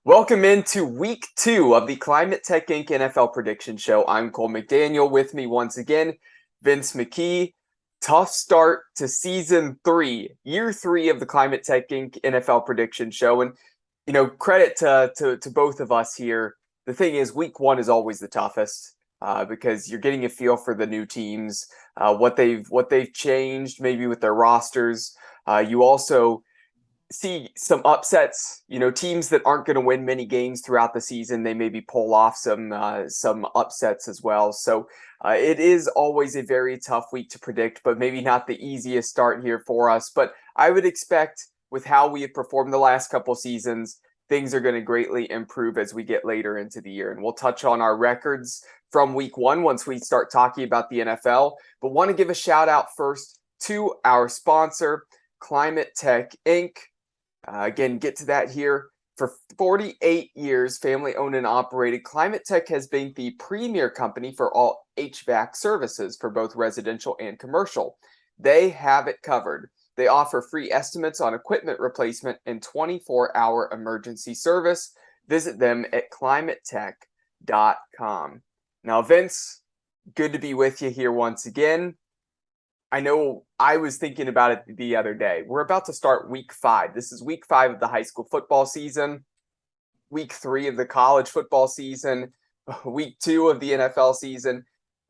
Welcome into week 2 of the Climate Tech Inc. NFL Prediction Show. I'm Cole McDaniel. With me once again, Vince McKee. Tough start to season 3, year 3 of the Climate Tech Inc. NFL Prediction Show. And, credit to both of us here. The thing is, week 1 is always the toughest because you're getting a feel for the new teams, what they've changed maybe with their rosters. You also see some upsets, teams that aren't going to win many games throughout the season. They maybe pull off some upsets as well. So it is always a very tough week to predict, but maybe not the easiest start here for us. But I would expect with how we have performed the last couple seasons, things are going to greatly improve as we get later into the year. And we'll touch on our records from week 1 once we start talking about the NFL. But want to give a shout out first to our sponsor, Climate Tech Inc. Again, get to that here. For 48 years, family owned and operated, Climate Tech has been the premier company for all HVAC services for both residential and commercial. They have it covered. They offer free estimates on equipment replacement and 24-hour emergency service. Visit them at climatetech.com. Now, Vince, good to be with you here once again. I know I was thinking about it the other day. We're about to start week 5. This is week 5 of the high school football season, week 3 of the college football season, week 2 of the NFL season.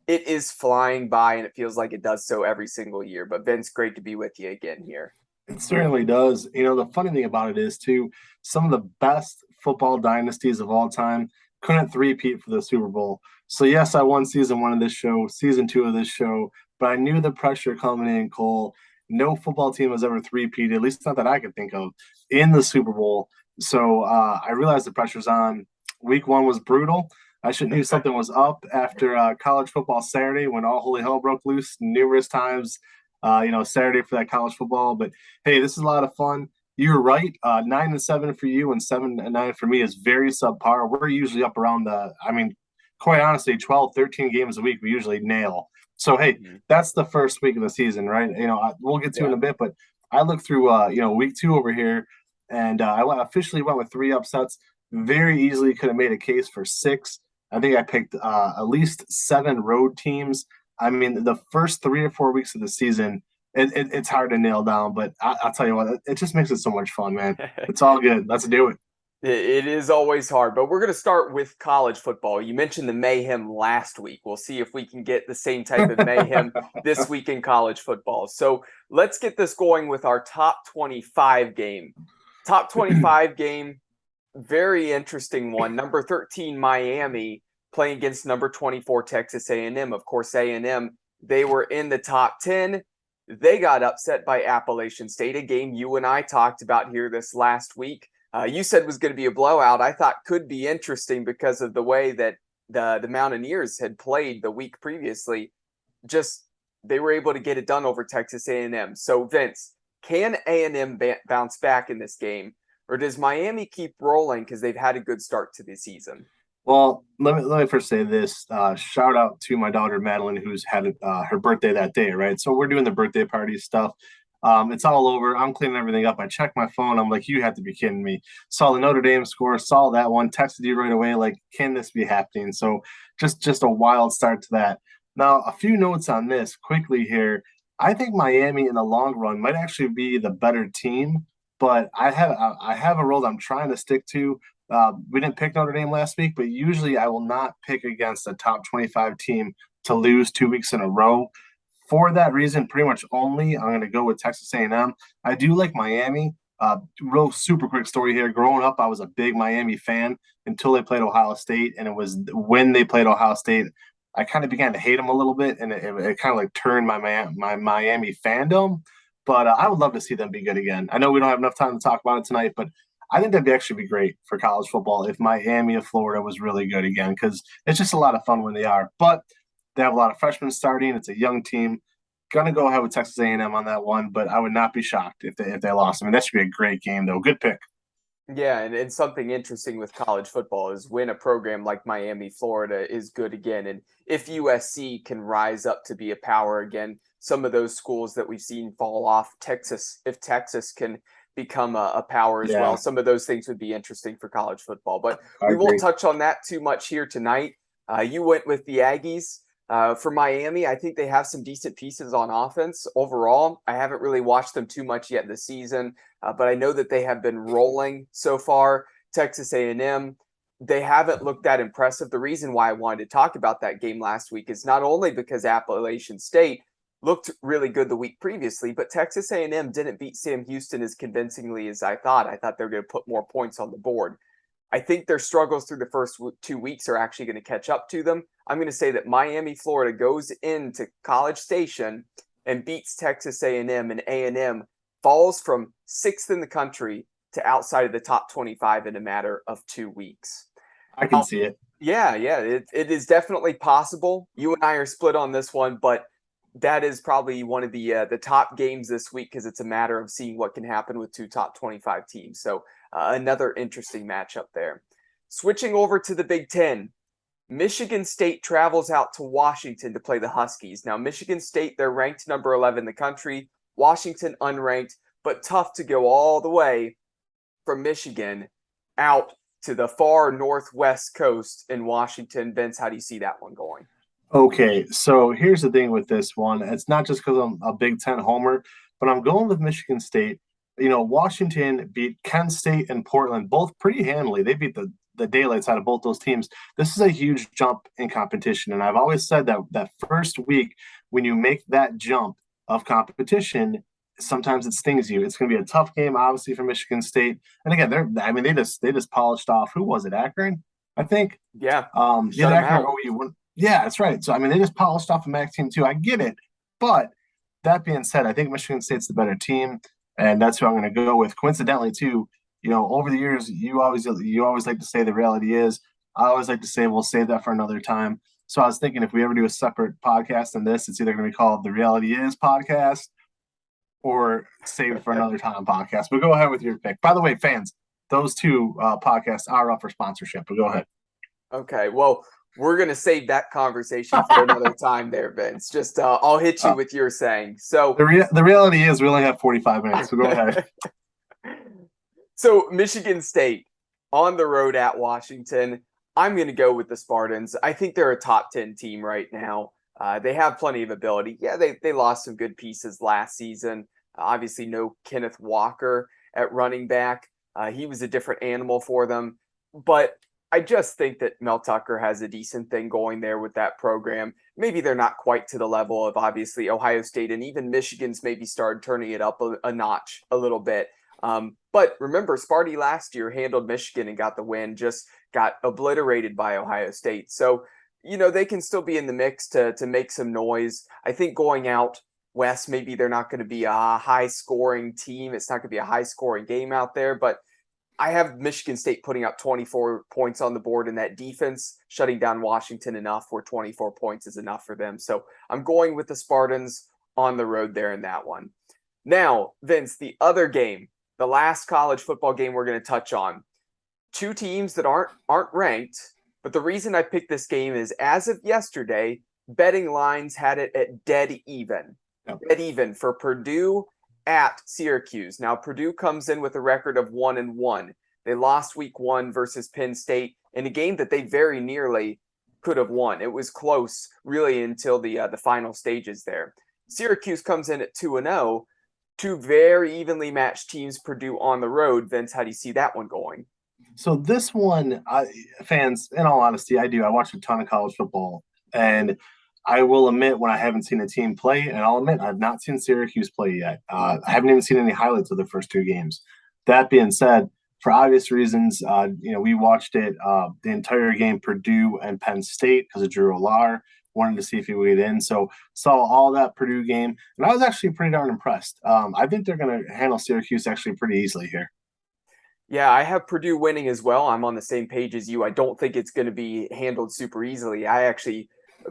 It is flying by, and it feels like it does so every single year. But Vince, great to be with you again here. It certainly does. The funny thing about it is, too, some of the best football dynasties of all time couldn't three-peat for the Super Bowl. So, yes, I won season 1 of this show, season 2 of this show, but I knew the pressure coming in, Cole. No football team has ever three-peated, at least not that I could think of, in the Super Bowl. So I realized the pressure's on. Week 1 was brutal. I should knew something was up after college football Saturday when all holy hell broke loose numerous times, Saturday for that college football. But, hey, this is a lot of fun. You're right. 9-7 for you and 7-9 for me is very subpar. We're usually up around quite honestly, 12, 13 games a week we usually nail. So, hey, that's the first week of the season, right? We'll get to in a bit, but I looked through, week 2 over here, and I officially went with 3 upsets. Very easily could have made a case for 6. I think I picked at least 7 road teams. I mean, the first 3 or 4 weeks of the season, it's hard to nail down, but I'll tell you what, it just makes it so much fun, man. It's all good. Let's do it. It is always hard, but we're going to start with college football. You mentioned the mayhem last week. We'll see if we can get the same type of mayhem this week in college football. So let's get this going with our top 25 game. Top 25 game, very interesting one. Number 13, Miami, playing against number 24, Texas A&M. Of course, A&M, they were in the top 10. They got upset by Appalachian State, a game you and I talked about here this last week. You said was going to be a blowout. I thought could be interesting because of the way that the Mountaineers had played the week previously. Just they were able to get it done over Texas A&M. So Vince, can A&M bounce back in this game, or does Miami keep rolling because they've had a good start to the season? Well, let me first say this. Shout out to my daughter Madeline, who's had her birthday that day, right? So we're doing the birthday party stuff. It's all over. I'm cleaning everything up. I check my phone. I'm like, you have to be kidding me. Saw the Notre Dame score, saw that one, texted you right away, like, can this be happening? So just a wild start to that. Now, a few notes on this quickly here. I think Miami in the long run might actually be the better team, but I have a rule that I'm trying to stick to. We didn't pick Notre Dame last week, but usually I will not pick against a top 25 team to lose 2 weeks in a row. For that reason, pretty much only, I'm going to go with Texas A&M. I do like Miami. Real super quick story here. Growing up, I was a big Miami fan until they played Ohio State, and it was when they played Ohio State, I kind of began to hate them a little bit, and it kind of like turned my Miami fandom. But I would love to see them be good again. I know we don't have enough time to talk about it tonight, but I think that'd actually be great for college football if Miami of Florida was really good again, because it's just a lot of fun when they are. But they have a lot of freshmen starting. It's a young team. Gonna go ahead with Texas A&M on that one, but I would not be shocked if they lost. I mean, that should be a great game, though. Good pick. Yeah, and something interesting with college football is when a program like Miami, Florida is good again, and if USC can rise up to be a power again, some of those schools that we've seen fall off, if Texas can become a power as well. Yeah, Some of those things would be interesting for college football, but I we won't agree. touch on that too much here tonight. You went with the Aggies. For Miami, I think they have some decent pieces on offense overall. I haven't really watched them too much yet this season, but I know that they have been rolling so far. Texas A&M, they haven't looked that impressive. The reason why I wanted to talk about that game last week is not only because Appalachian State looked really good the week previously, but Texas A&M didn't beat Sam Houston as convincingly as I thought. I thought they were going to put more points on the board. I think their struggles through the first 2 weeks are actually going to catch up to them. I'm going to say that Miami, Florida goes into College Station and beats Texas A&M, and A&M falls from 6th in the country to outside of the top 25 in a matter of 2 weeks. I can see it. Yeah, it is definitely possible. You and I are split on this one, but that is probably one of the top games this week because it's a matter of seeing what can happen with 2 top 25 teams. So another interesting matchup there. Switching over to the Big Ten, Michigan State travels out to Washington to play the Huskies. Now, Michigan State, they're ranked number 11 in the country. Washington unranked, but tough to go all the way from Michigan out to the far northwest coast in Washington. Vince, how do you see that one going? Okay, so here's the thing with this one. It's not just because I'm a Big Ten homer, but I'm going with Michigan State. Washington beat Kent State and Portland both pretty handily. They beat the daylights out of both those teams. This is a huge jump in competition. And I've always said that first week, when you make that jump of competition, sometimes it stings you. It's going to be a tough game, obviously, for Michigan State. And again, they just polished off. Who was it? Akron, I think. Yeah, Yeah, shut them Akron out. OU. Yeah, that's right. So they just polished off a MAC team too. I get it, but that being said, I think Michigan State's the better team, and that's who I'm going to go with. Coincidentally, too, over the years, you always like to say the reality is. I always like to say we'll save that for another time. So I was thinking if we ever do a separate podcast on this, it's either going to be called the Reality Is podcast or save it for another time podcast. But go ahead with your pick. By the way, fans, those two podcasts are up for sponsorship. But go ahead. Okay, well, we're going to save that conversation for another time there, Vince. Just I'll hit you with your saying. So the reality is we only have 45 minutes, so go ahead. So Michigan State on the road at Washington. I'm going to go with the Spartans. I think they're a top 10 team right now. They have plenty of ability. Yeah, they lost some good pieces last season. Obviously, no Kenneth Walker at running back. He was a different animal for them. But I just think that Mel Tucker has a decent thing going there with that program. Maybe they're not quite to the level of obviously Ohio State, and even Michigan's maybe started turning it up a notch a little bit. But remember, Sparty last year handled Michigan and got the win, just got obliterated by Ohio State. So, they can still be in the mix to make some noise. I think going out west, maybe they're not going to be a high-scoring team. It's not going to be a high-scoring game out there, but I have Michigan State putting up 24 points on the board, and that defense shutting down Washington enough where 24 points is enough for them. So I'm going with the Spartans on the road there in that one. Now, Vince, the other game, the last college football game we're going to touch on. Two teams that aren't ranked, but the reason I picked this game is as of yesterday, betting lines had it at dead even. Yep. Dead even for Purdue at Syracuse. Now, Purdue comes in with a record of 1-1. They lost week 1 versus Penn State in a game that they very nearly could have won. It was close, really, until the final stages there. Syracuse comes in at 2-0. Two very evenly matched teams, Purdue on the road. Vince, how do you see that one going? So this one, fans, in all honesty, I do. I watch a ton of college football, and I will admit when I haven't seen a team play, and I'll admit I've not seen Syracuse play yet. I haven't even seen any highlights of the first 2 games. That being said, for obvious reasons, we watched it the entire game, Purdue and Penn State, because of Drew Allar. Wanted to see if he would get in. So saw all that Purdue game, and I was actually pretty darn impressed. I think they're going to handle Syracuse actually pretty easily here. Yeah, I have Purdue winning as well. I'm on the same page as you. I don't think it's going to be handled super easily.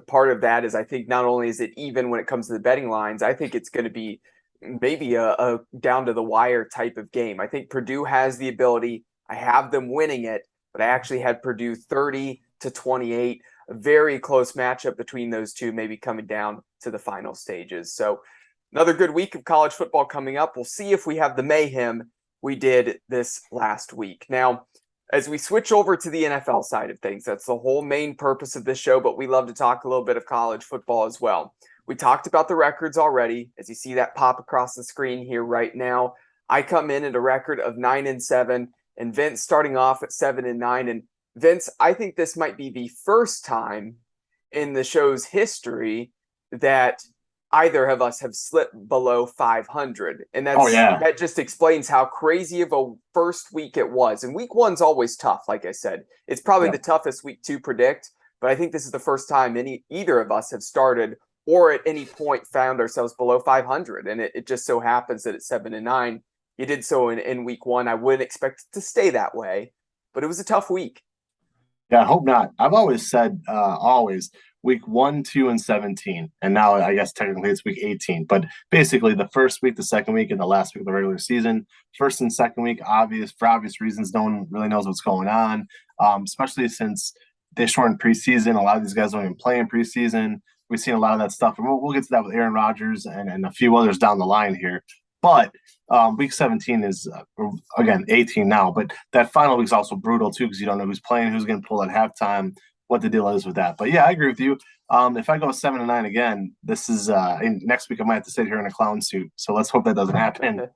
Part of that is I think not only is it even when it comes to the betting lines, I think it's going to be maybe a down to the wire type of game. I think Purdue has the ability. I have them winning it, but I actually had Purdue 30-28. A very close matchup between those two, maybe coming down to the final stages. So another good week of college football coming up. We'll see if we have the mayhem we did this last week. Now, as we switch over to the NFL side of things, that's the whole main purpose of this show, but we love to talk a little bit of college football as well. We talked about the records already. As you see that pop across the screen here right now, I come in at a record of 9-7, and Vince starting off at 7-9. And Vince, I think this might be the first time in the show's history that either of us have slipped below 500. And that just explains how crazy of a first week it was. And week one's always tough, like I said. It's probably the toughest week to predict, but I think this is the first time either of us have started or at any point found ourselves below 500. And it just so happens that at 7-9, you did so in week one. I wouldn't expect it to stay that way, but it was a tough week. Yeah, I hope not. I've always said, week 1, 2, and 17. And now I guess technically it's week 18. But basically the first week, the second week, and the last week of the regular season. First and second week, for obvious reasons, no one really knows what's going on, especially since they shortened preseason. A lot of these guys don't even play in preseason. We've seen a lot of that stuff. And we'll get to that with Aaron Rodgers and a few others down the line here. But week 17 is, again, 18 now. But that final week is also brutal, too, because you don't know who's playing, who's going to pull at halftime, what the deal is with that. But, yeah, I agree with you. If I go 7-9 again, this is next week I might have to sit here in a clown suit. So let's hope that doesn't happen.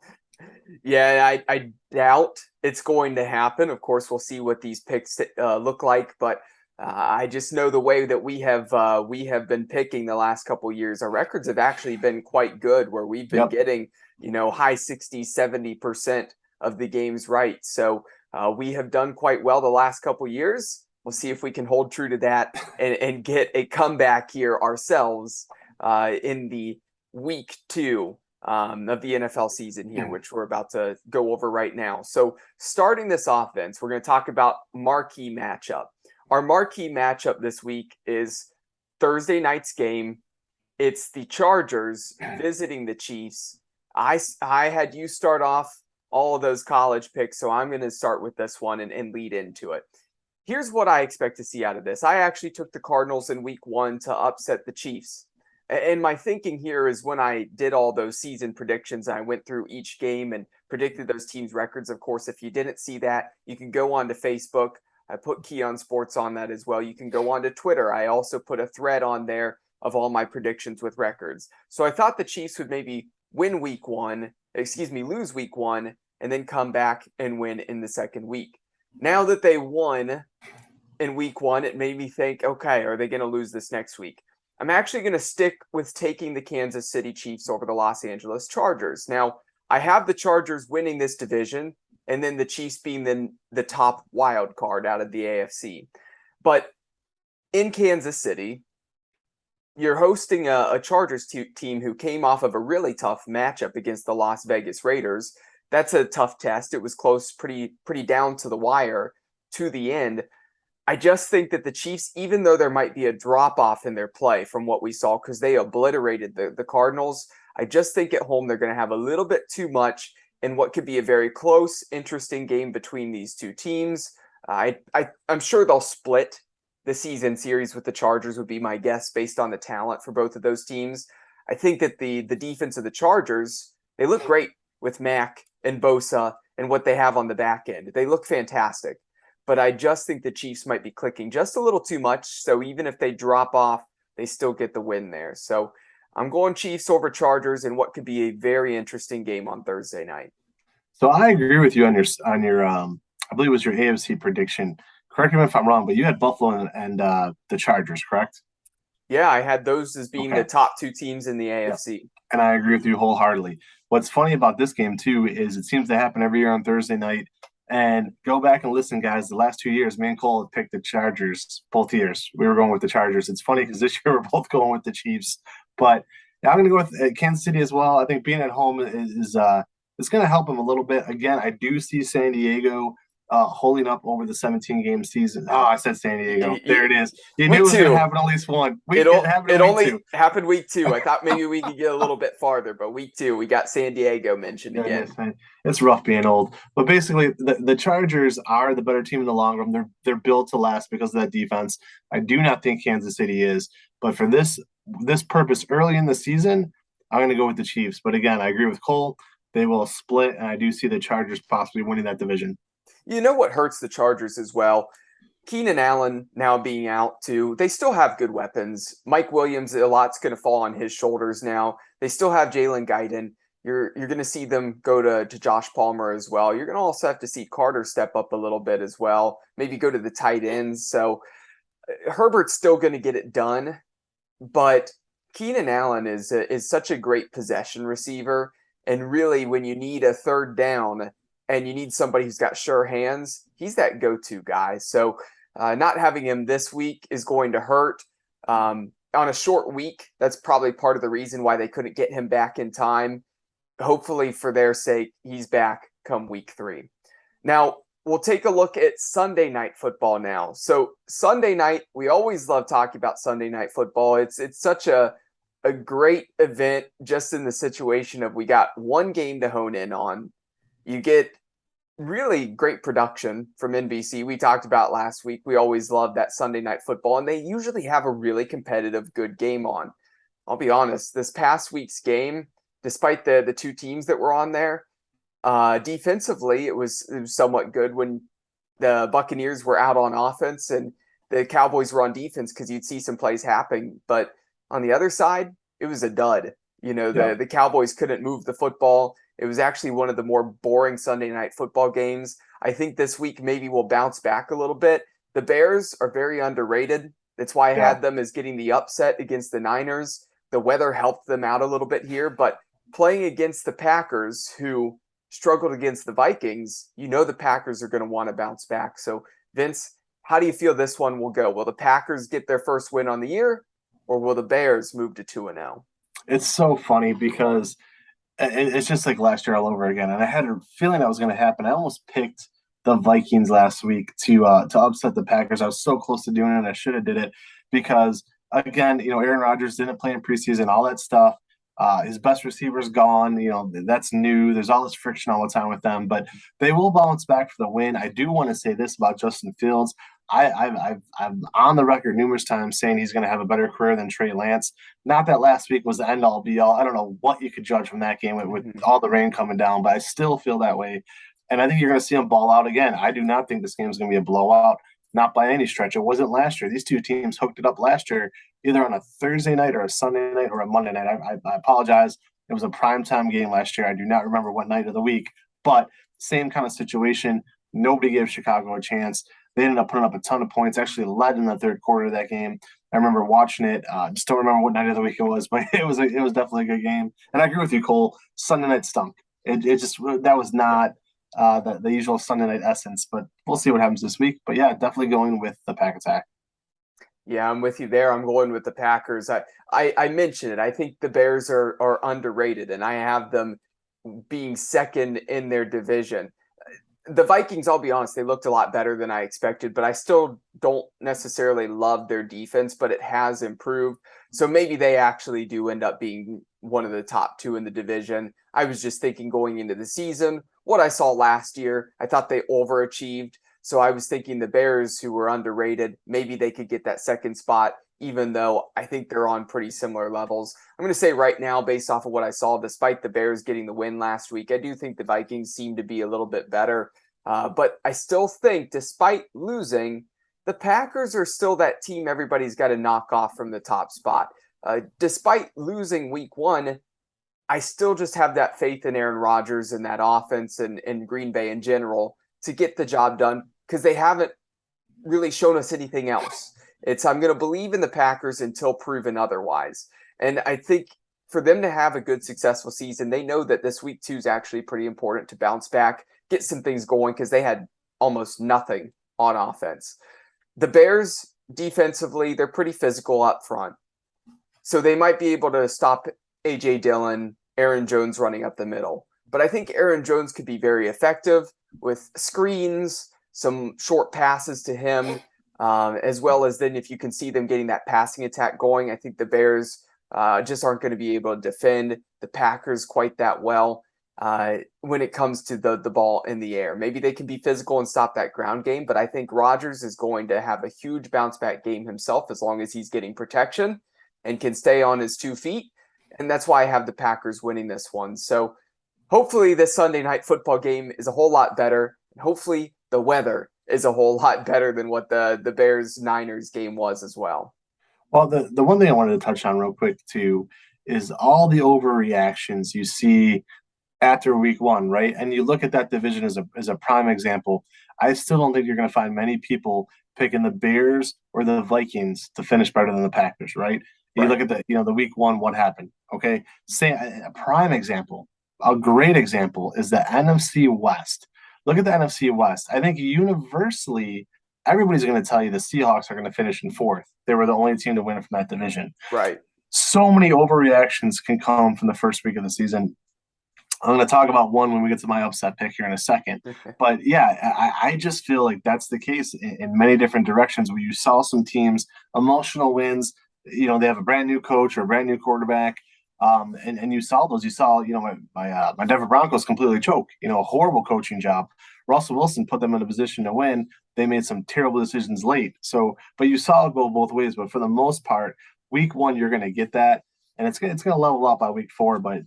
Yeah, I doubt it's going to happen. Of course, we'll see what these picks look like. But I just know the way that we have been picking the last couple of years. Our records have actually been quite good, where we've been getting high 60s, 70% of the games right. So we have done quite well the last couple of years. We'll see if we can hold true to that and get a comeback here ourselves in the week 2 of the NFL season here, which we're about to go over right now. So starting this offense, we're going to talk about marquee matchup. Our marquee matchup this week is Thursday night's game. It's the Chargers visiting the Chiefs. I had you start off all of those college picks, so I'm going to start with this one and lead into it. Here's what I expect to see out of this. I actually took the Cardinals in week 1 to upset the Chiefs. And my thinking here is when I did all those season predictions, I went through each game and predicted those teams' records. Of course, if you didn't see that, you can go on to Facebook. I put Keon Sports on that as well. You can go on to Twitter. I also put a thread on there of all my predictions with records. So I thought the Chiefs would maybe lose week 1, and then come back and win in the second week. Now that they won in week 1, it made me think, okay, are they going to lose this next week? I'm actually going to stick with taking the Kansas City Chiefs over the Los Angeles Chargers. Now, I have the Chargers winning this division, and then the Chiefs being the top wild card out of the AFC. But in Kansas City, you're hosting a Chargers team who came off of a really tough matchup against the Las Vegas Raiders. That's a tough test. It was close, pretty down to the wire to the end. I just think that the Chiefs, even though there might be a drop-off in their play from what we saw because they obliterated the Cardinals, I just think at home they're going to have a little bit too much in what could be a very close, interesting game between these two teams. I'm sure they'll split the season series with the Chargers, would be my guess based on the talent for both of those teams. I think that the defense of the Chargers, they look great with Mack and Bosa and what they have on the back end. They look fantastic. But I just think the Chiefs might be clicking just a little too much. So even if they drop off, they still get the win there. So I'm going Chiefs over Chargers in what could be a very interesting game on Thursday night. So I agree with you on your I believe it was your AFC prediction. Correct me if I'm wrong, but you had Buffalo and the Chargers, correct? Yeah, I had those as being the top 2 teams in the AFC. Yep. And I agree with you wholeheartedly. What's funny about this game, too, is it seems to happen every year on Thursday night. And go back and listen, guys. The last 2 years, me and Cole have picked the Chargers both years. We were going with the Chargers. It's funny because this year we're both going with the Chiefs. But yeah, I'm going to go with Kansas City as well. I think being at home is going to help them a little bit. Again, I do see San Diego holding up over the 17-game season. Oh, I said San Diego. There it is. You knew it was going to happen at least one. It only happened week 2. I thought maybe we could get a little bit farther, but week 2, we got San Diego mentioned again. It's rough being old. But basically, the Chargers are the better team in the long run. They're built to last because of that defense. I do not think Kansas City is. But for this purpose early in the season, I'm going to go with the Chiefs. But again, I agree with Cole. they will split, and I do see the Chargers possibly winning that division. You know what hurts the Chargers as well? Keenan Allen now being out too. They still have good weapons. Mike Williams, a lot's going to fall on his shoulders now. They still have Jalen Guyton. You're going to see them go to Josh Palmer as well. You're going to also have to see Carter step up a little bit as well. Maybe go to the tight ends. So Herbert's still going to get it done, but Keenan Allen is such a great possession receiver. And really, when you need a third down and you need somebody who's got sure hands, he's that go-to guy. So not having him this week is going to hurt. On a short week, that's probably part of the reason why they couldn't get him back in time. Hopefully, for their sake, he's back come week 3. Now, we'll take a look at Sunday night football now. So Sunday night, we always love talking about Sunday night football. It's such a great event just in the situation of we got one game to hone in on. You get really great production from NBC. We talked about last week. We always love that Sunday night football, and they usually have a really competitive, good game on. I'll be honest, this past week's game, despite the two teams that were on there, defensively, it was somewhat good when the Buccaneers were out on offense and the Cowboys were on defense because you'd see some plays happening. But on the other side, it was a dud. The Cowboys couldn't move the football. It was actually one of the more boring Sunday night football games. I think this week maybe we'll bounce back a little bit. The Bears are very underrated. That's why I had them as getting the upset against the Niners. The weather helped them out a little bit here, but playing against the Packers, who struggled against the Vikings, the Packers are going to want to bounce back. So, Vince, how do you feel this one will go? Will the Packers get their first win on the year, or will the Bears move to 2-0? It's so funny because it's just like last year all over again. And I had a feeling that was going to happen. I almost picked the Vikings last week to upset the Packers. I was so close to doing it, and I should have did it because, again, Aaron Rodgers didn't play in preseason, all that stuff. His best receiver's gone. That's new. There's all this friction all the time with them, but they will bounce back for the win. I do want to say this about Justin Fields. I'm on the record numerous times saying he's going to have a better career than Trey Lance. Not that last week was the end all be all. I don't know what you could judge from that game with all the rain coming down, but I still feel that way. And I think you're going to see him ball out again. I do not think this game is going to be a blowout. Not by any stretch. It wasn't last year. These two teams hooked it up last year, either on a Thursday night or a Sunday night or a Monday night. I apologize. It was a primetime game last year. I do not remember what night of the week, but same kind of situation. Nobody gave Chicago a chance. They ended up putting up a ton of points, actually led in the third quarter of that game. I remember watching it. Just don't remember what night of the week it was, but it was definitely a good game. And I agree with you, Cole. Sunday night stunk. That was not the usual Sunday night essence, but we'll see what happens this week. But yeah, definitely going with the Pack Attack. Yeah, I'm with you there. I'm going with the Packers. I mentioned it. I think the Bears are underrated, and I have them being second in their division. The Vikings, I'll be honest, they looked a lot better than I expected, but I still don't necessarily love their defense, but it has improved. So maybe they actually do end up being one of the top two in the division. I was just thinking going into the season, what I saw last year, I thought they overachieved. So I was thinking the Bears, who were underrated, maybe they could get that second spot, even though I think they're on pretty similar levels. I'm going to say right now, based off of what I saw, despite the Bears getting the win last week, I do think the Vikings seem to be a little bit better. But I still think, despite losing, the Packers are still that team everybody's got to knock off from the top spot. Despite losing week 1, I still just have that faith in Aaron Rodgers and that offense and Green Bay in general to get the job done, because they haven't really shown us anything else. I'm going to believe in the Packers until proven otherwise. And I think for them to have a good, successful season, they know that this week 2 is actually pretty important to bounce back, get some things going, because they had almost nothing on offense. The Bears, defensively, they're pretty physical up front. So they might be able to stop A.J. Dillon, Aaron Jones running up the middle. But I think Aaron Jones could be very effective with screens, some short passes to him, as well as then if you can see them getting that passing attack going, I think the Bears just aren't going to be able to defend the Packers quite that well when it comes to the ball in the air. Maybe they can be physical and stop that ground game, but I think Rodgers is going to have a huge bounce back game himself as long as he's getting protection and can stay on his 2 feet. And that's why I have the Packers winning this one. So hopefully this Sunday night football game is a whole lot better. And hopefully the weather is a whole lot better than what the Bears-Niners game was as well. Well, the one thing I wanted to touch on real quick too is all the overreactions you see after week one, right? And you look at that division as a prime example. I still don't think you're going to find many people picking the Bears or the Vikings to finish better than the Packers, right? You Right. look at the week one, what happened? Okay, say a prime example, a great example is the NFC West. Look at the NFC West. I think universally everybody's going to tell you the Seahawks are going to finish in fourth. They were the only team to win from that division. Right. So many overreactions can come from the first week of the season. I'm going to talk about one when we get to my upset pick here in a second. But yeah, I just feel like that's the case in many different directions where you saw some teams, emotional wins. They have a brand new coach or a brand new quarterback. And you saw those. You saw, my Denver Broncos completely choke. A horrible coaching job. Russell Wilson put them in a position to win. They made some terrible decisions late. So, but you saw it go both ways. But for the most part, week one, you're going to get that. And it's going to level up by week four. But,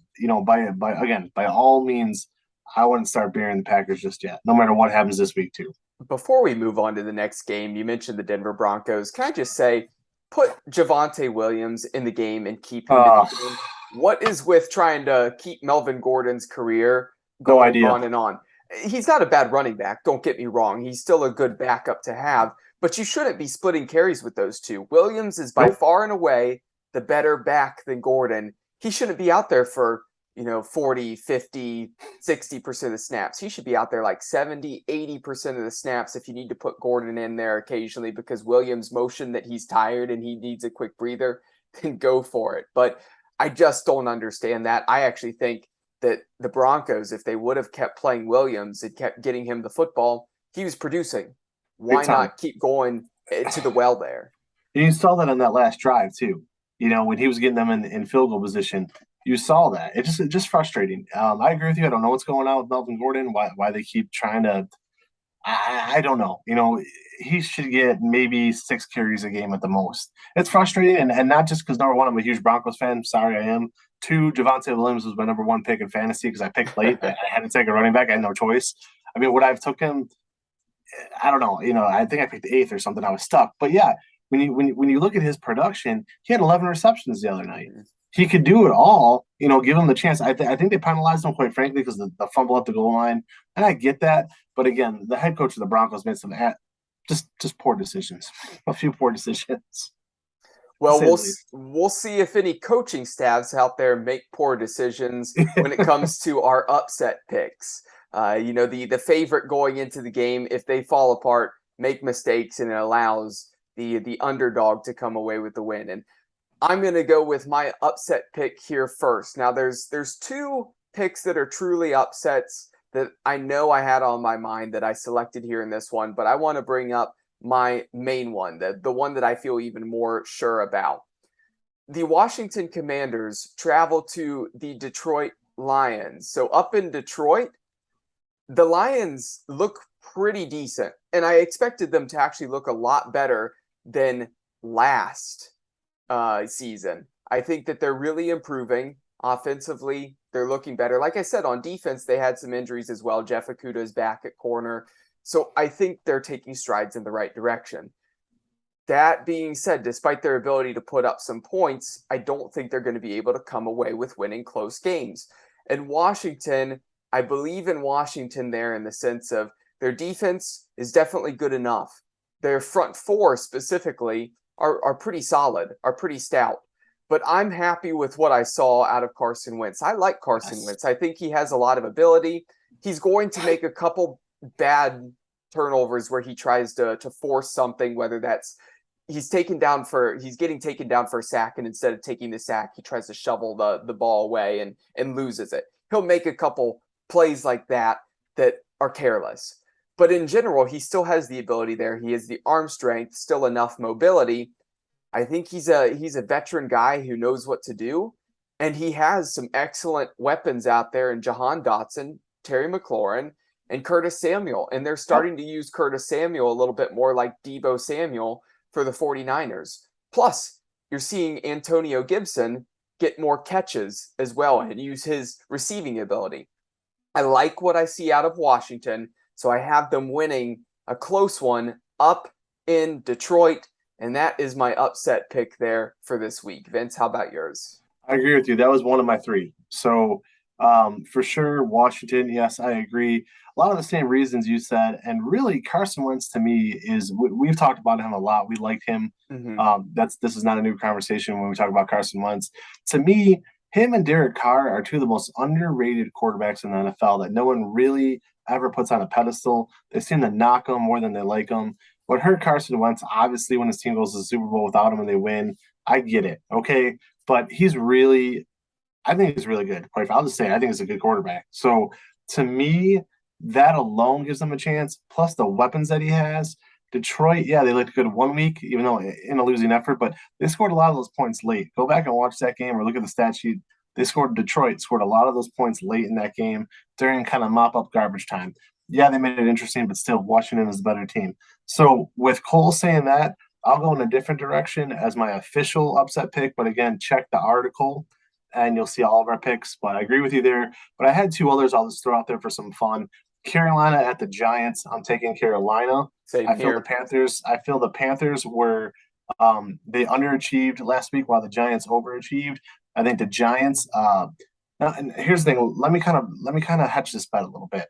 by all means, I wouldn't start burying the Packers just yet, no matter what happens this week, too. Before we move on to the next game, you mentioned the Denver Broncos. Can I just say, put Javonte Williams in the game and keep him in the game? What is with trying to keep Melvin Gordon's career going on and on? He's not a bad running back, don't get me wrong. He's still a good backup to have, but you shouldn't be splitting carries with those two. Williams is by far and away the better back than Gordon. He shouldn't be out there for 40, 50, 60% of the snaps. He should be out there like 70, 80% of the snaps if you need to put Gordon in there occasionally because Williams motioned that he's tired and he needs a quick breather, then go for it. But I just don't understand that. I actually think that the Broncos, if they would have kept playing Williams and kept getting him the football, he was producing. Why not keep going to the well there? And you saw that on that last drive too. When he was getting them in field goal position, you saw that. It's just frustrating. I agree with you. I don't know what's going on with Melvin Gordon. Why they keep trying to? I don't know. He should get maybe 6 carries a game at the most. It's frustrating, and not just because, number one, I'm a huge Broncos fan. Sorry, I am. 2, Javonte Williams was my number 1 pick in fantasy because I picked late. I had to take a running back. I had no choice. I mean, would I have took him? I don't know. I think I picked 8th or something. I was stuck. But yeah, when you look at his production, he had 11 receptions the other night. He could do it all. Give him the chance. I think they penalized him, quite frankly, because the fumble at the goal line, and I get that. But again, the head coach of the Broncos made some just poor decisions, a few poor decisions. Well, we'll see if any coaching staffs out there make poor decisions when it comes to our upset picks. The favorite going into the game, if they fall apart, make mistakes, and it allows the underdog to come away with the win. And I'm going to go with my upset pick here first. Now, there's 2 picks that are truly upsets that I know I had on my mind that I selected here in this one, but I want to bring up my main one, the one that I feel even more sure about. The Washington Commanders travel to the Detroit Lions. So up in Detroit, the Lions look pretty decent, and I expected them to actually look a lot better than last season. I think that they're really improving offensively. They're looking better. Like I said, on defense, they had some injuries as well. Jeff Okudah is back at corner. So I think they're taking strides in the right direction. That being said, despite their ability to put up some points, I don't think they're going to be able to come away with winning close games. And Washington, I believe in Washington there in the sense of their defense is definitely good enough. Their front 4 specifically are pretty solid, are pretty stout. But I'm happy with what I saw out of Carson Wentz. I like Carson Wentz. I think he has a lot of ability. He's going to make a couple bad turnovers where he tries to force something, whether that's he's getting taken down for a sack, and instead of taking the sack, he tries to shovel the ball away and loses it. He'll make a couple plays like that are careless. But in general, he still has the ability there. He has the arm strength, still enough mobility. I think he's a veteran guy who knows what to do, and he has some excellent weapons out there in Jahan Dotson, Terry McLaurin, and Curtis Samuel. And they're starting to use Curtis Samuel a little bit more like Deebo Samuel for the 49ers. Plus, you're seeing Antonio Gibson get more catches as well and use his receiving ability. I like what I see out of Washington, so I have them winning a close one up in Detroit, and that is my upset pick there for this week. Vince, how about yours? I agree with you. That was one of my three. So for sure, Washington. Yes, I agree. A lot of the same reasons you said, and really Carson Wentz to me is we've talked about him a lot. We like him. Mm-hmm. This is not a new conversation when we talk about Carson Wentz. To me, him and Derek Carr are two of the most underrated quarterbacks in the NFL that no one really ever puts on a pedestal. They seem to knock them more than they like them. What hurt Carson Wentz, obviously, when his team goes to the Super Bowl without him and they win, I get it. Okay. But I think he's really good. I'll just say, I think he's a good quarterback. So to me, that alone gives them a chance. Plus the weapons that he has. Detroit, yeah, they looked good one week, even though in a losing effort, but they scored a lot of those points late. Go back and watch that game or look at the stat sheet. Detroit scored a lot of those points late in that game during kind of mop up garbage time. Yeah, they made it interesting, but still, Washington is the better team. So with Cole saying that, I'll go in a different direction as my official upset pick. But again, check the article and you'll see all of our picks. But I agree with you there. But I had two others I'll just throw out there for some fun. Carolina at the Giants. I'm taking Carolina. Same I feel here. the Panthers. I feel the Panthers were they underachieved last week while the Giants overachieved. I think the Giants. And here's the thing. Let me kind of hedge this bet a little bit.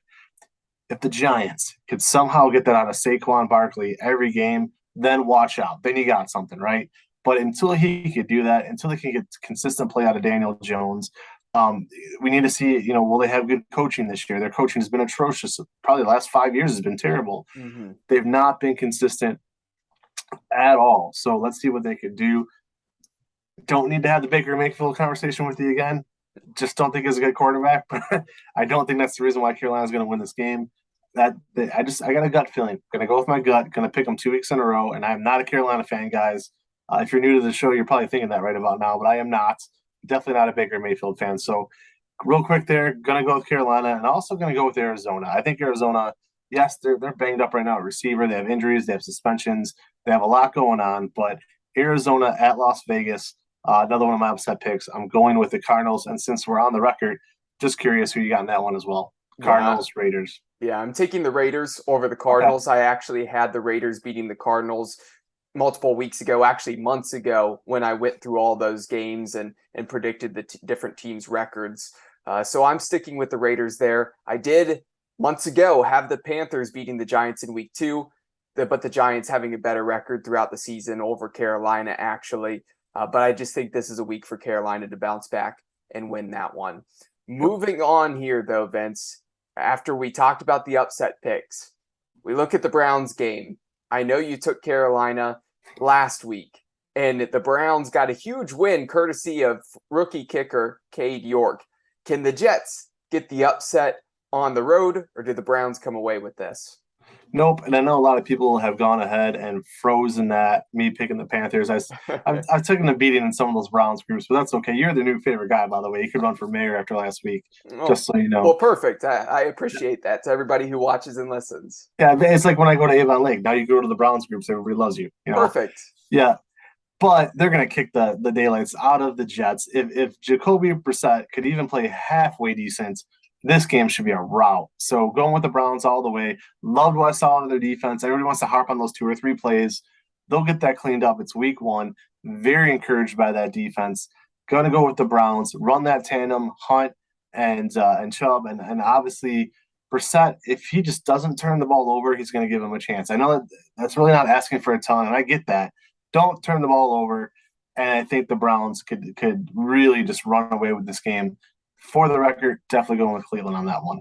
If the Giants could somehow get that out of Saquon Barkley every game, then watch out. Then you got something, right? But until he could do that, until they can get consistent play out of Daniel Jones, we need to see, will they have good coaching this year? Their coaching has been atrocious. Probably the last 5 years has been terrible. Mm-hmm. They've not been consistent at all. So let's see what they could do. Don't need to have the Baker Mayfield conversation with you again. Just don't think he's a good quarterback, but I don't think that's the reason why Carolina's going to win this game. I got a gut feeling. Going to go with my gut. Going to pick them 2 weeks in a row, and I'm not a Carolina fan, guys. If you're new to the show, you're probably thinking that right about now, but I am not. Definitely not a Baker Mayfield fan. So, real quick, there, going to go with Carolina, and also going to go with Arizona. I think Arizona, yes, they're banged up right now at receiver. They have injuries, they have suspensions, they have a lot going on. But Arizona at Las Vegas, another one of my upset picks. I'm going with the Cardinals, and since we're on the record, just curious who you got in that one as well. Cardinals, Raiders. Yeah, I'm taking the Raiders over the Cardinals. Okay. I actually had the Raiders beating the Cardinals multiple weeks ago, actually months ago, when I went through all those games and predicted the different teams' records. So I'm sticking with the Raiders there. I did months ago have the Panthers beating the Giants in week 2, but the Giants having a better record throughout the season over Carolina, actually. But I just think this is a week for Carolina to bounce back and win that one. Moving on here, though, Vince, after we talked about the upset picks, we look at the Browns game. I know you took Carolina last week, and the Browns got a huge win courtesy of rookie kicker Cade York. Can the Jets get the upset on the road, or do the Browns come away with this? Nope. And I know a lot of people have gone ahead and frozen that, me picking the Panthers. I've taken the beating in some of those Browns groups, but that's okay. You're the new favorite guy, by the way. You could run for mayor after last week, just so you know. Well, perfect. I appreciate that to everybody who watches and listens. Yeah, it's like when I go to Avon Lake. Now you go to the Browns groups, everybody loves you. Perfect. Yeah. But they're going to kick the daylights out of the Jets. If Jacoby Brissett could even play halfway decent, this game should be a rout. So going with the Browns all the way. Loved what I saw in their defense. Everybody wants to harp on those 2 or 3 plays. They'll get that cleaned up. It's week 1. Very encouraged by that defense. Going to go with the Browns. Run that tandem, Hunt and Chubb. And obviously Brissett, if he just doesn't turn the ball over, he's going to give him a chance. I know that's really not asking for a ton, and I get that. Don't turn the ball over. And I think the Browns could really just run away with this game. For the record, definitely going with Cleveland on that one.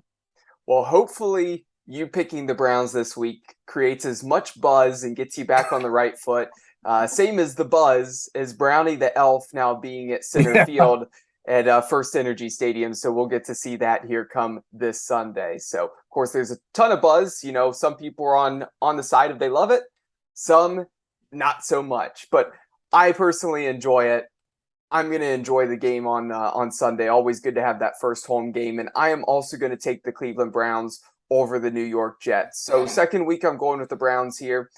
Well, hopefully you picking the Browns this week creates as much buzz and gets you back on the right foot. Same as the buzz as Brownie the Elf now being at center field at First Energy Stadium. So we'll get to see that here come this Sunday. So, of course, there's a ton of buzz. Some people are on the side of they love it. Some not so much. But I personally enjoy it. I'm going to enjoy the game on Sunday. Always good to have that first home game. And I am also going to take the Cleveland Browns over the New York Jets. So second week, I'm going with the Browns here.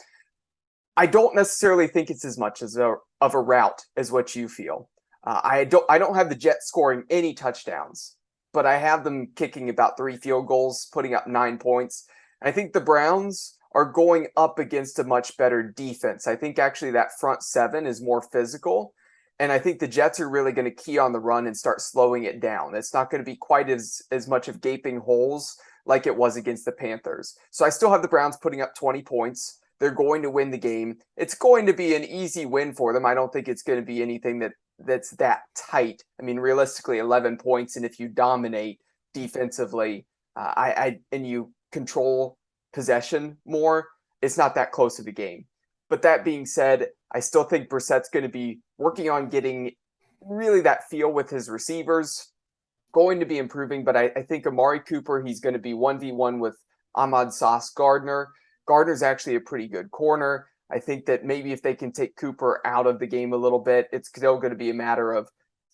I don't necessarily think it's as much of a rout as what you feel. I don't have the Jets scoring any touchdowns, but I have them kicking about 3 field goals, putting up 9 points. And I think the Browns are going up against a much better defense. I think actually that front seven is more physical. And I think the Jets are really going to key on the run and start slowing it down. It's not going to be quite as much of gaping holes like it was against the Panthers. So I still have the Browns putting up 20 points. They're going to win the game. It's going to be an easy win for them. I don't think it's going to be anything that's that tight. I mean, realistically, 11 points, and if you dominate defensively, and you control possession more, it's not that close of a game. But that being said, I still think Brissett's going to be working on getting really that feel with his receivers, going to be improving. But I think Amari Cooper, he's going to be 1v1 with Ahmad Sauce Gardner. Gardner's actually a pretty good corner. I think that maybe if they can take Cooper out of the game a little bit, it's still going to be a matter of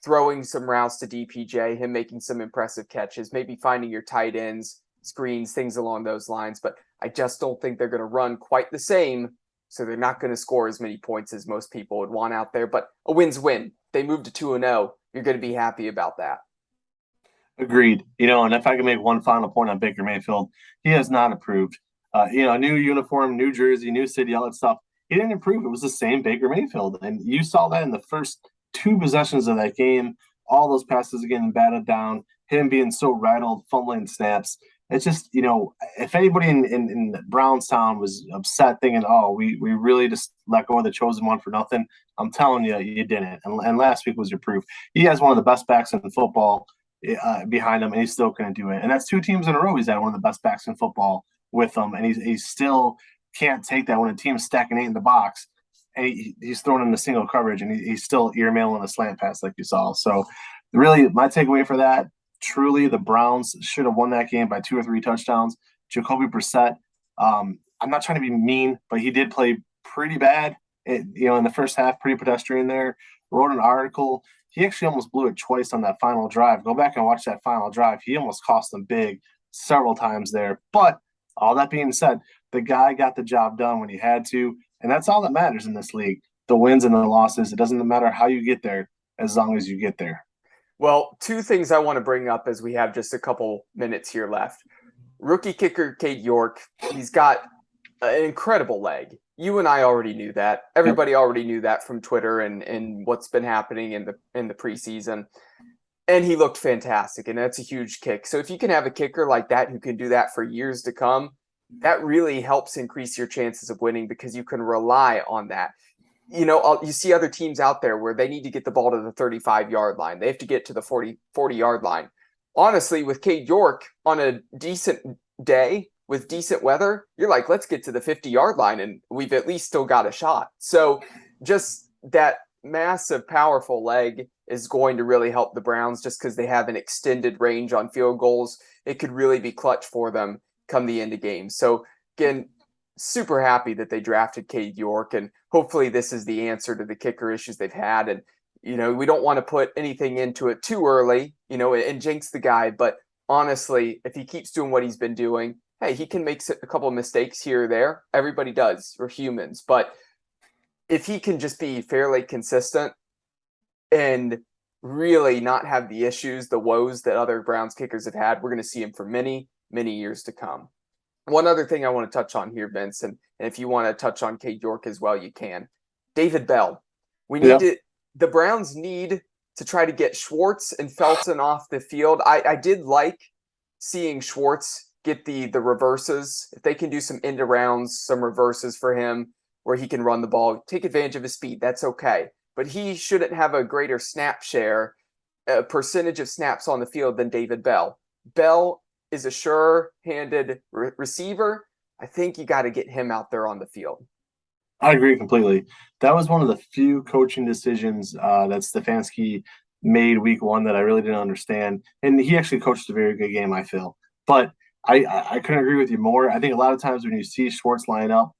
throwing some routes to DPJ, him making some impressive catches, maybe finding your tight ends, screens, things along those lines. But I just don't think they're going to run quite the same. So they're not going to score as many points as most people would want out there. But a win's win. They moved to 2-0. You're going to be happy about that. Agreed. And if I can make one final point on Baker Mayfield, he has not improved. New uniform, new jersey, new city, all that stuff. He didn't improve. It was the same Baker Mayfield. And you saw that in the first 2 possessions of that game. All those passes getting batted down, him being so rattled, fumbling snaps. It's just, if anybody in Brownstown was upset thinking, oh, we really just let go of the chosen one for nothing, I'm telling you, you didn't. And last week was your proof. He has one of the best backs in football behind him, and he still couldn't do it. And that's 2 teams in a row he's had one of the best backs in football with him, and he still can't take that when a team's stacking 8 in the box, and he's throwing in the single coverage, and he's still ear-mailing a slant pass like you saw. So really, my takeaway for that, truly, the Browns should have won that game by 2 or 3 touchdowns. Jacoby Brissett, I'm not trying to be mean, but he did play pretty bad. In the first half, pretty pedestrian there. Wrote an article. He actually almost blew it twice on that final drive. Go back and watch that final drive. He almost cost them big several times there. But all that being said, the guy got the job done when he had to, and that's all that matters in this league. The wins and the losses. It doesn't matter how you get there as long as you get there. Well, 2 things I want to bring up as we have just a couple minutes here left. Rookie kicker Cade York, he's got an incredible leg. You and I already knew that. Everybody already knew that from Twitter and what's been happening in the preseason. And he looked fantastic, and that's a huge kick. So if you can have a kicker like that who can do that for years to come, that really helps increase your chances of winning because you can rely on that. You see other teams out there where they need to get the ball to the 35-yard line. They have to get to the 40-yard line. Honestly, with Cade York on a decent day with decent weather, you're like, let's get to the 50-yard line, and we've at least still got a shot. So just that massive, powerful leg is going to really help the Browns just because they have an extended range on field goals. It could really be clutch for them come the end of games. So, again, super happy that they drafted Cade York, and hopefully this is the answer to the kicker issues they've had. And, we don't want to put anything into it too early, and jinx the guy. But honestly, if he keeps doing what he's been doing, hey, he can make a couple of mistakes here or there. Everybody does. We're humans. But if he can just be fairly consistent and really not have the issues, the woes that other Browns kickers have had, we're going to see him for many, many years to come. One other thing I want to touch on here, Vince, and if you want to touch on Cade York as well, you can. David Bell. The Browns need to try to get Schwartz and Felton off the field. I did like seeing Schwartz get the reverses. If they can do some end arounds, some reverses for him where he can run the ball, take advantage of his speed, that's okay. But he shouldn't have a greater snap share, percentage of snaps on the field than David Bell. Bell is a sure-handed receiver. I think you got to get him out there on the field. I agree completely. That was one of the few coaching decisions that Stefanski made week 1 that I really didn't understand. And he actually coached a very good game, I feel. But I couldn't agree with you more. I think a lot of times when you see Schwartz line up,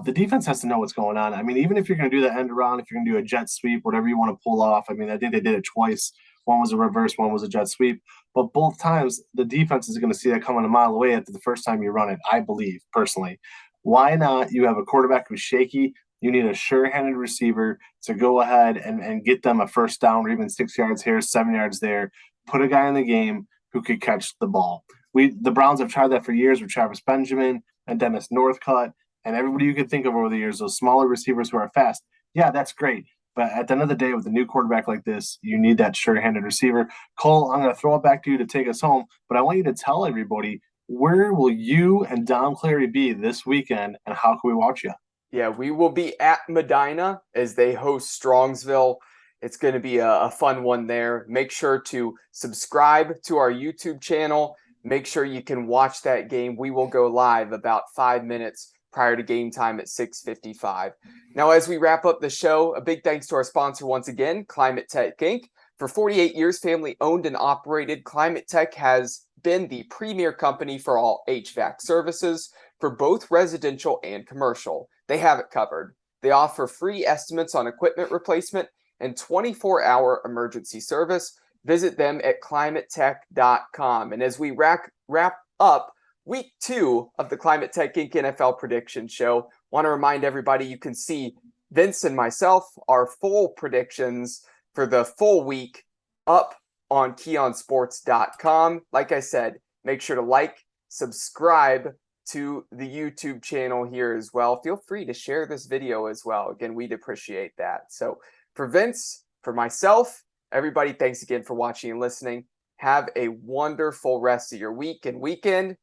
the defense has to know what's going on. I mean, even if you're going to do the end around, if you're going to do a jet sweep, whatever you want to pull off. I mean, I think they did it twice. One was a reverse, one was a jet sweep. But both times, the defense is going to see that coming a mile away after the first time you run it, I believe, personally. Why not? You have a quarterback who's shaky. You need a sure-handed receiver to go ahead and get them a first down or even 6 yards here, 7 yards there. Put a guy in the game. who could catch the ball. The Browns have tried that for years with Travis Benjamin and Dennis Northcutt and everybody you could think of over the years, those smaller receivers who are fast. Yeah, that's great. But at the end of the day, with a new quarterback like this, you need that sure-handed receiver. Cole, I'm going to throw it back to you to take us home, but I want you to tell everybody, where will you and Dom Clary be this weekend, and how can we watch you? Yeah, we will be at Medina as they host Strongsville. It's going to be a fun one there. Make sure to subscribe to our YouTube channel. Make sure you can watch that game. We will go live about 5 minutes prior to game time at 6:55. Now, as we wrap up the show, a big thanks to our sponsor once again, Climate Tech Inc. For 48 years, family owned and operated, Climate Tech has been the premier company for all HVAC services for both residential and commercial. They have it covered. They offer free estimates on equipment replacement and 24-hour emergency service. Visit them at climatetech.com. And as we wrap up week 2 of the Climate Tech Inc. NFL Prediction Show, want to remind everybody you can see Vince and myself, our full predictions for the full week up on keonsports.com. Like I said, make sure to like, subscribe to the YouTube channel here as well. Feel free to share this video as well. Again, we'd appreciate that. So for Vince, for myself, everybody, thanks again for watching and listening. Have a wonderful rest of your week and weekend.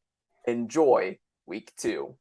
Enjoy week 2.